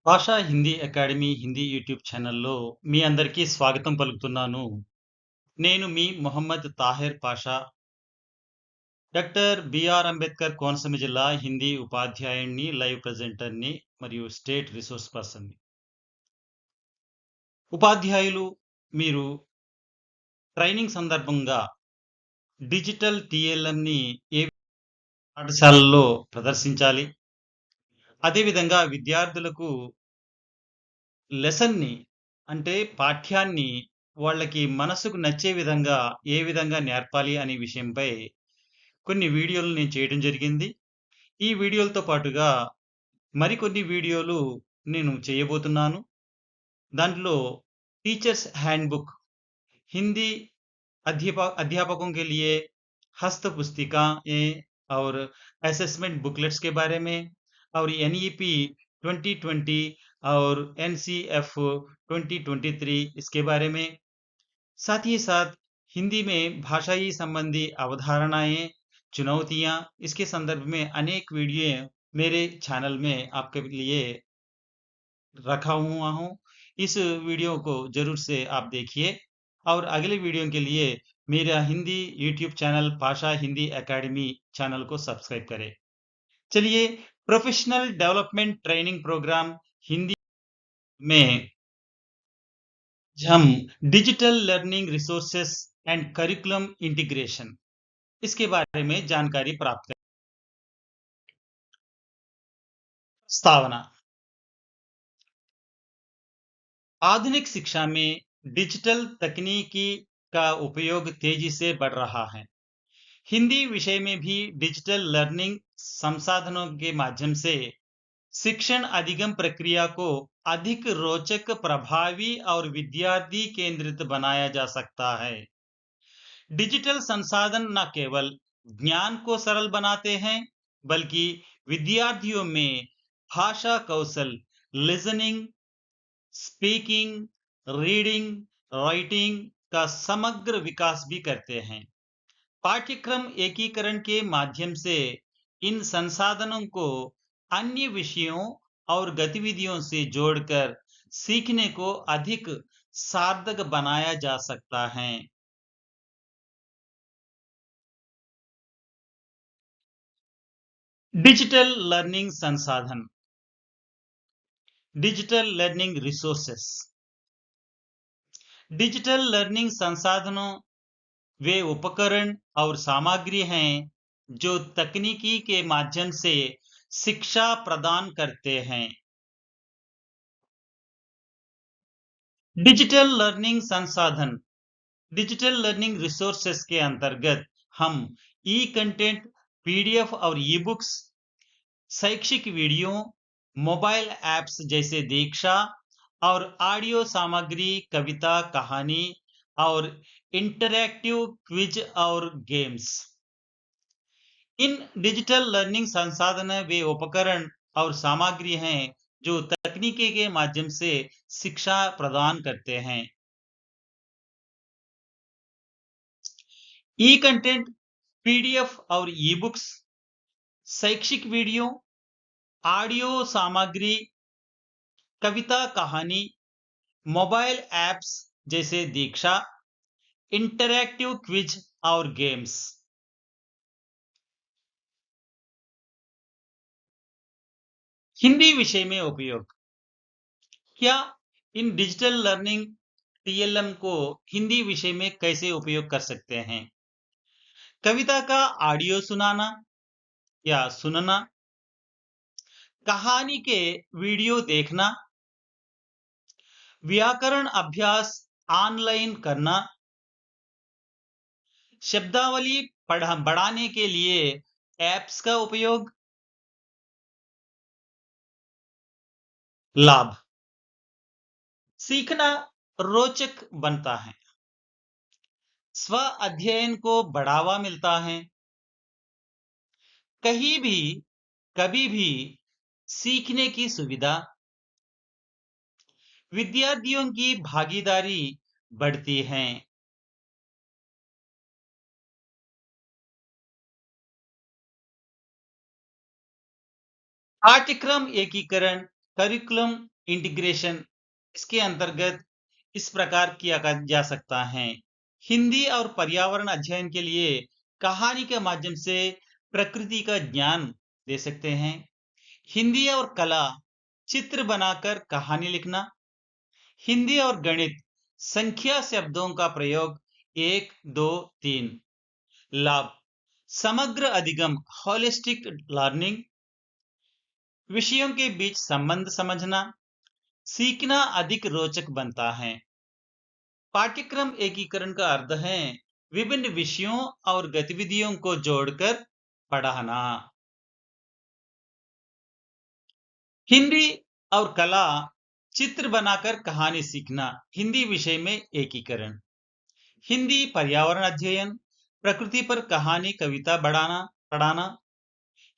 భాషా Hindi academy Hindi YouTube ఛానల్‌లో మీ అందరికీ స్వాగతం పలుకుతున్నాను. నేను మీ మొహమ్మద్ తాహెర్ పాషా, డాక్టర్ బిఆర్ అంబేద్కర్ కోనసీమ జిల్లా హిందీ ఉపాధ్యాయుడిని, లైవ్ ప్రెజెంటర్‌ని మరియు స్టేట్ రిసోర్స్ పర్సన్‌ని. ఉపాధ్యాయులు మీరు ట్రైనింగ్ సందర్భంగా డిజిటల్ టీఎల్ఎంని ఏ పాఠశాలల్లో ప్రదర్శించాలి? అదే విధంగా విద్యార్థులకు లెసన్‌ని అంటే పాఠ్యాన్ని వాళ్ళకి మనసుకు నచ్చే విధంగా ఏ విధంగా నేర్పాలి అనే విషయంపై కొన్ని వీడియోలు నేను చేయడం జరిగింది. ఈ వీడియోలతో పాటుగా మరికొన్ని వీడియోలు నేను చేయబోతున్నాను. దాంట్లో टीचर्स हैंडबुक हिंदी अध्यापकों के लिए हस्त पुस्तिकाएँ और असेसमेंट बुकलेट्स के बारे में और एनईपी 2020 और एनसीएफ 2023 इसके बारे में, साथ ही साथ हिंदी में भाषाई संबंधी अवधारणाएँ, चुनौतियाँ, इसके संदर्भ में अनेक वीडियो मेरे चैनल में आपके लिए रखा हुआ हूँ। इस वीडियो को ज़रूर से आप देखिए और अगले वीडियो के लिए मेरा हिंदी यूट्यूब चैनल भाषा हिंदी अकेडमी चैनल को सब्सक्राइब करें। चलिए professional development training program Hindi में हम digital learning resources and curriculum integration इसके बारे में जानकारी प्राप्त करें। प्रस्तावना। आधुनिक शिक्षा में डिजिटल तकनीकी का उपयोग तेजी से बढ़ रहा है। हिंदी विषय में भी डिजिटल लर्निंग संसाधनों के माध्यम से शिक्षण अधिगम प्रक्रिया को अधिक रोचक, प्रभावी और विद्यार्थी केंद्रित बनाया जा सकता है। डिजिटल संसाधन न केवल ज्ञान को सरल बनाते हैं, बल्कि विद्यार्थियों में भाषा कौशल, लिसनिंग, स्पीकिंग, रीडिंग, राइटिंग का समग्र विकास भी करते हैं। पाठ्यक्रम एकीकरण के माध्यम से इन संसाधनों को अन्य विषयों और गतिविधियों से जोड़कर सीखने को अधिक सार्थक बनाया जा सकता है। डिजिटल लर्निंग संसाधन, digital learning resources. Digital learning संसाधनों वे उपकरण और सामग्री हैं जो तकनीकी के माध्यम से शिक्षा प्रदान करते हैं। डिजिटल लर्निंग संसाधन, डिजिटल लर्निंग रिसोर्सेस के अंतर्गत हम ई कंटेंट, पीडीएफ और ई बुक्स, शैक्षिक वीडियो, मोबाइल ऐप्स जैसे दीक्षा और ऑडियो सामग्री, कविता, कहानी और इंटरैक्टिव क्विज और गेम्स। इन डिजिटल लर्निंग संसाधन वे उपकरण और सामग्री हैं जो तकनीकी के माध्यम से शिक्षा प्रदान करते हैं। ई कंटेंट, पीडीएफ और ई बुक्स, शैक्षिक वीडियो, ऑडियो सामग्री, कविता, कहानी, मोबाइल ऐप्स जैसे दीक्षा, इंटरैक्टिव क्विज और गेम्स। हिंदी विषय में उपयोग। क्या इन डिजिटल लर्निंग टीएलएम को हिंदी विषय में कैसे उपयोग कर सकते हैं? कविता का ऑडियो सुनाना या सुनना, कहानी के वीडियो देखना, व्याकरण अभ्यास ऑनलाइन करना, शब्दावली बढ़ाने के लिए ऐप्स का उपयोग। लाभ। सीखना रोचक बनता है, स्व अध्ययन को बढ़ावा मिलता है, कहीं भी कभी भी सीखने की सुविधा, विद्यार्थियों की भागीदारी बढ़ती है। पाठ्यक्रम एकीकरण, करिकुलम इंटीग्रेशन इसके अंतर्गत इस प्रकार किया जा सकता है। हिंदी और पर्यावरण अध्ययन के लिए कहानी के माध्यम से प्रकृति का ज्ञान दे सकते हैं। हिंदी और कला चित्र बनाकर कहानी लिखना। हिंदी और गणित संख्या शब्दों का प्रयोग 1, 2, 3। लाभ समग्र अधिगम होलिस्टिक लर्निंग, विषयों के बीच संबंध समझना, सीखना अधिक रोचक बनता है। पाठ्यक्रम एकीकरण का अर्थ है विभिन्न विषयों और गतिविधियों को जोड़कर पढ़ाना। हिंदी और कला चित्र बनाकर कहानी सीखना, हिंदी विषय में एकीकरण। हिंदी पर्यावरण अध्ययन, प्रकृति पर कहानी कविता पढ़ाना।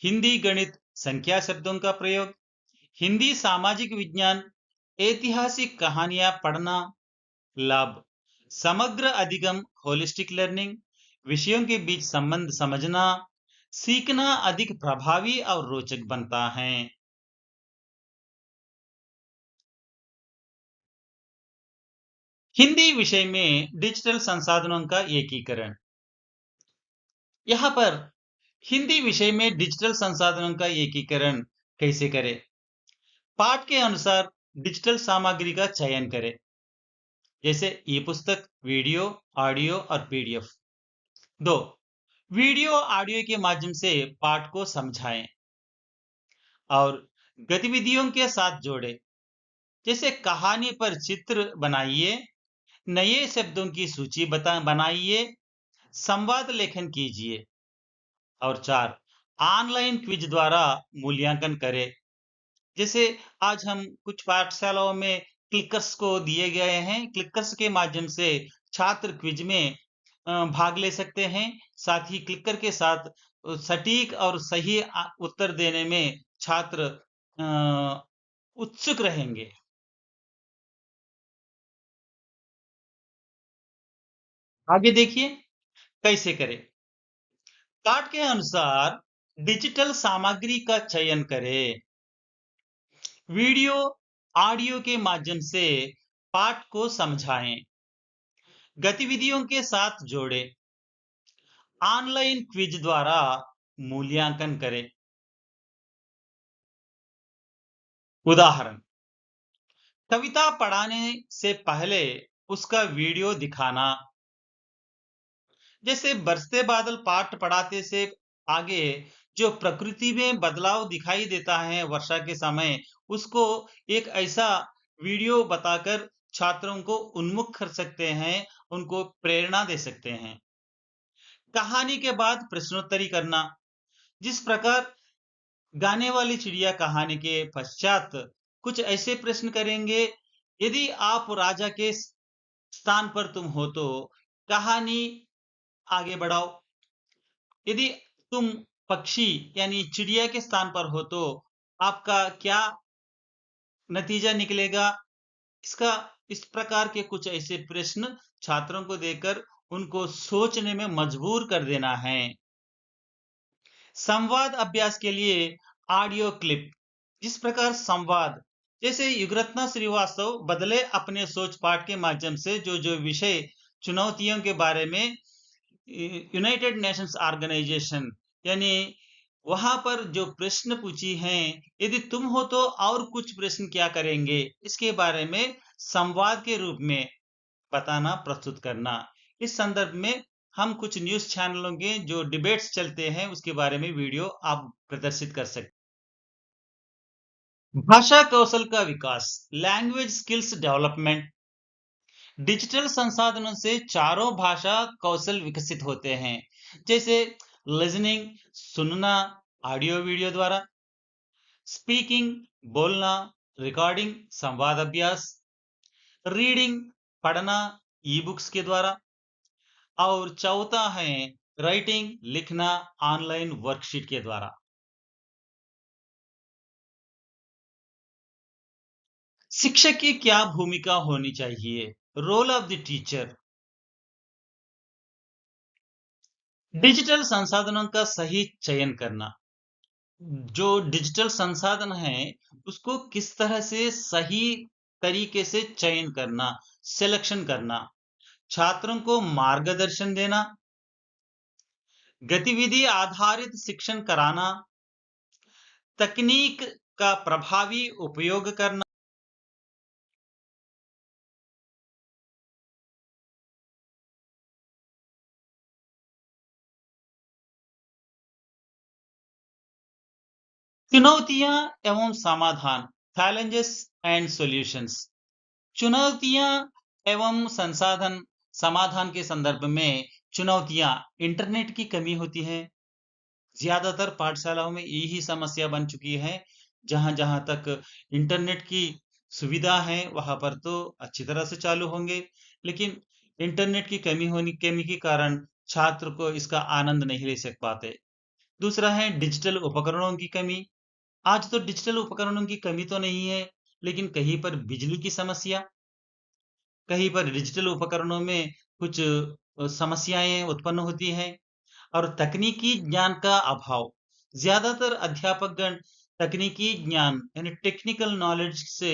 हिंदी गणित संख्या शब्दों का प्रयोग। हिंदी सामाजिक विज्ञान ऐतिहासिक कहानियां पढ़ना। लाभ समग्र अधिगम होलिस्टिक लर्निंग, विषयों के बीच संबंध समझना, सीखना अधिक प्रभावी और रोचक बनता है। हिंदी विषय में डिजिटल संसाधनों का एकीकरण। यहाँ पर हिंदी विषय में डिजिटल संसाधनों का एकीकरण कैसे करें? पाठ के अनुसार डिजिटल सामग्री का चयन करें, जैसे ई पुस्तक, वीडियो, ऑडियो और पीडीएफ। 2. वीडियो ऑडियो के माध्यम से पाठ को समझाएं और गतिविधियों के साथ जोड़ें, जैसे कहानी पर चित्र बनाइए, नए शब्दों की सूची बनाइए, संवाद लेखन कीजिए। और 4. ऑनलाइन क्विज द्वारा मूल्यांकन करें, जैसे आज हम कुछ पाठशालाओं में क्लिकर्स को दिए गए हैं। क्लिकर्स के माध्यम से छात्र क्विज में भाग ले सकते हैं। साथ ही क्लिकर के साथ सटीक और सही उत्तर देने में छात्र उत्सुक रहेंगे। आगे देखिए कैसे करें। पाठ के अनुसार डिजिटल सामग्री का चयन करें। वीडियो ऑडियो के माध्यम से पाठ को समझाएं, गतिविधियों के साथ जोड़ें, ऑनलाइन क्विज द्वारा मूल्यांकन करें। उदाहरण, कविता पढ़ाने से पहले उसका वीडियो दिखाना, जैसे बरसते बादल पाठ पढ़ाते से आगे जो प्रकृति में बदलाव दिखाई देता है वर्षा के समय, उसको एक ऐसा वीडियो बताकर छात्रों को उन्मुख कर सकते हैं, उनको प्रेरणा दे सकते हैं। कहानी के बाद प्रश्नोत्तरी करना, जिस प्रकार गाने वाली चिड़िया कहानी के पश्चात कुछ ऐसे प्रश्न करेंगे, यदि आप राजा के स्थान पर तुम हो तो कहानी आगे बढ़ाओ। यदि तुम पक्षी यानी चिड़िया के स्थान पर हो तो आपका क्या नतीजा निकलेगा? इसका इस प्रकार के कुछ ऐसे प्रश्न छात्रों को देकर उनको सोचने में मजबूर कर देना है। संवाद अभ्यास के लिए ऑडियो क्लिप, जिस प्रकार संवाद, जैसे युगरत्ना श्रीवास्तव बदले अपने सोच पाठ के माध्यम से जो जो विषय चुनौतियों के बारे में यूनाइटेड नेशंस ऑर्गेनाइजेशन यानी वहां पर जो प्रश्न पूछी हैं, यदि तुम हो तो और कुछ प्रश्न क्या करेंगे, इसके बारे में संवाद के रूप में बताना, प्रस्तुत करना। इस संदर्भ में हम कुछ न्यूज चैनलों के जो डिबेट्स चलते हैं उसके बारे में वीडियो आप प्रदर्शित कर सकते। भाषा कौशल का विकास, लैंग्वेज स्किल्स डेवलपमेंट। डिजिटल संसाधनों से चारों भाषा कौशल विकसित होते हैं, जैसे लिसनिंग सुनना ऑडियो वीडियो द्वारा, स्पीकिंग बोलना, रिकॉर्डिंग संवाद अभ्यास, रीडिंग पढ़ना ई बुक्स के द्वारा, और चौथा है राइटिंग लिखना ऑनलाइन वर्कशीट के द्वारा। शिक्षक की क्या भूमिका होनी चाहिए? Role of the teacher. Digital संसाधनों का सही चयन करना, जो डिजिटल संसाधन है उसको किस तरह से सही तरीके से चयन करना, सिलेक्शन करना, छात्रों को मार्गदर्शन देना, गतिविधि आधारित शिक्षण कराना, तकनीक का प्रभावी उपयोग करना, चुनौतियां एवं समाधान, चैलेंजेस एंड सॉल्यूशंस। चुनौतियां एवं संसाधन समाधान के संदर्भ में चुनौतियां इंटरनेट की कमी होती है। ज्यादातर पाठशालाओं में यही समस्या बन चुकी है। जहां जहां तक इंटरनेट की सुविधा है वहां पर तो अच्छी तरह से चालू होंगे, लेकिन इंटरनेट की कमी के कारण छात्र को इसका आनंद नहीं ले सक पाते। दूसरा है डिजिटल उपकरणों की कमी। आज तो डिजिटल उपकरणों की कमी तो नहीं है, लेकिन कहीं पर बिजली की समस्या, कहीं पर डिजिटल उपकरणों में कुछ समस्याएं उत्पन्न होती हैं, और तकनीकी ज्ञान का अभाव। ज्यादातर अध्यापकगण तकनीकी ज्ञान यानी टेक्निकल नॉलेज से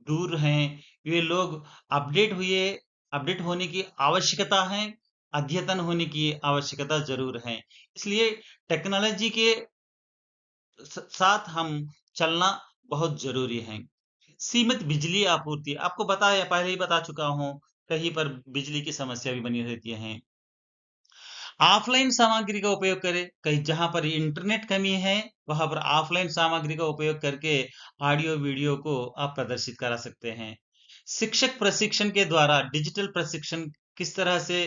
दूर हैं। ये लोग अपडेट हुए अपडेट होने की आवश्यकता है, अद्यतन होने की आवश्यकता जरूर है। इसलिए टेक्नोलॉजी के साथ हम चलना बहुत जरूरी है। सीमित बिजली आपूर्ति, आपको बताया पहले ही बता चुका हूं, कहीं पर बिजली की समस्या भी बनी रहती है। ऑफलाइन सामग्री का उपयोग करें, कहीं जहां पर इंटरनेट कमी है वहां पर ऑफलाइन सामग्री का उपयोग करके ऑडियो वीडियो को आप प्रदर्शित करा सकते हैं। शिक्षक प्रशिक्षण के द्वारा डिजिटल प्रशिक्षण किस तरह से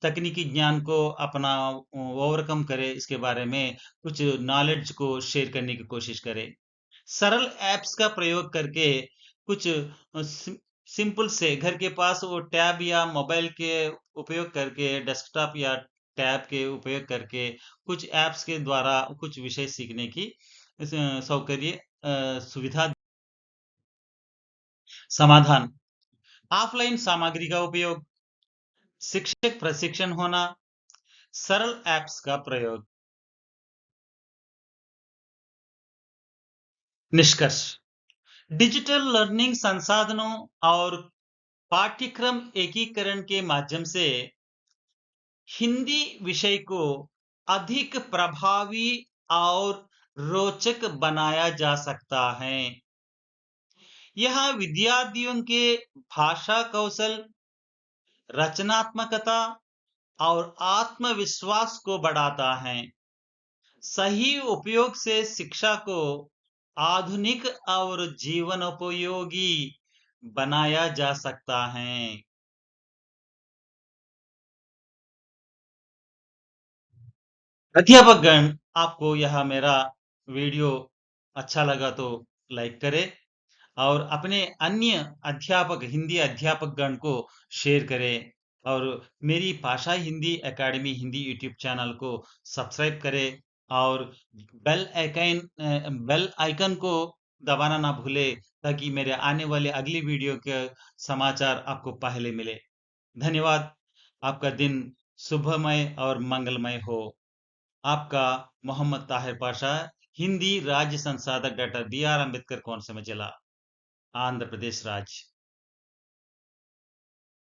तकनीकी ज्ञान को अपना ओवरकम करे, इसके बारे में कुछ नॉलेज को शेयर करने की कोशिश करें। सरल ऐप्स का प्रयोग करके कुछ सिंपल से घर के पास वो टैब या मोबाइल के उपयोग करके, डेस्कटॉप या टैब के उपयोग करके कुछ ऐप्स के द्वारा कुछ विषय सीखने की सौकर्य सुविधा। समाधान, ऑफलाइन सामग्री का उपयोग, शिक्षक प्रशिक्षण होना, सरल ऐप्स का प्रयोग। निष्कर्ष, डिजिटल लर्निंग संसाधनों और पाठ्यक्रम एकीकरण के माध्यम से हिंदी विषय को अधिक प्रभावी और रोचक बनाया जा सकता है। यह विद्यार्थियों के भाषा कौशल, रचनात्मकता और आत्मविश्वास को बढ़ाता है। सही उपयोग से शिक्षा को आधुनिक और जीवनोपयोगी बनाया जा सकता है। अध्यापकगण, आपको यह मेरा वीडियो अच्छा लगा तो लाइक करें और अपने अन्य हिंदी अध्यापकगण को शेयर करें, और मेरी भाषा Hindi academy Hindi YouTube channel को सब्सक्राइब करें, और बेल आइकन को दबाना ना भूले, ताकि मेरे आने वाले अगली वीडियो के समाचार आपको पहले मिले। धन्यवाद। आपका दिन शुभमय और मंगलमय हो। आपका मोहम्मद ताहिर पाशा, हिंदी राज्य संसाधक डॉक्टर बी आर अम्बेडकर कौन से जिला, आंध्र प्रदेश राज्य।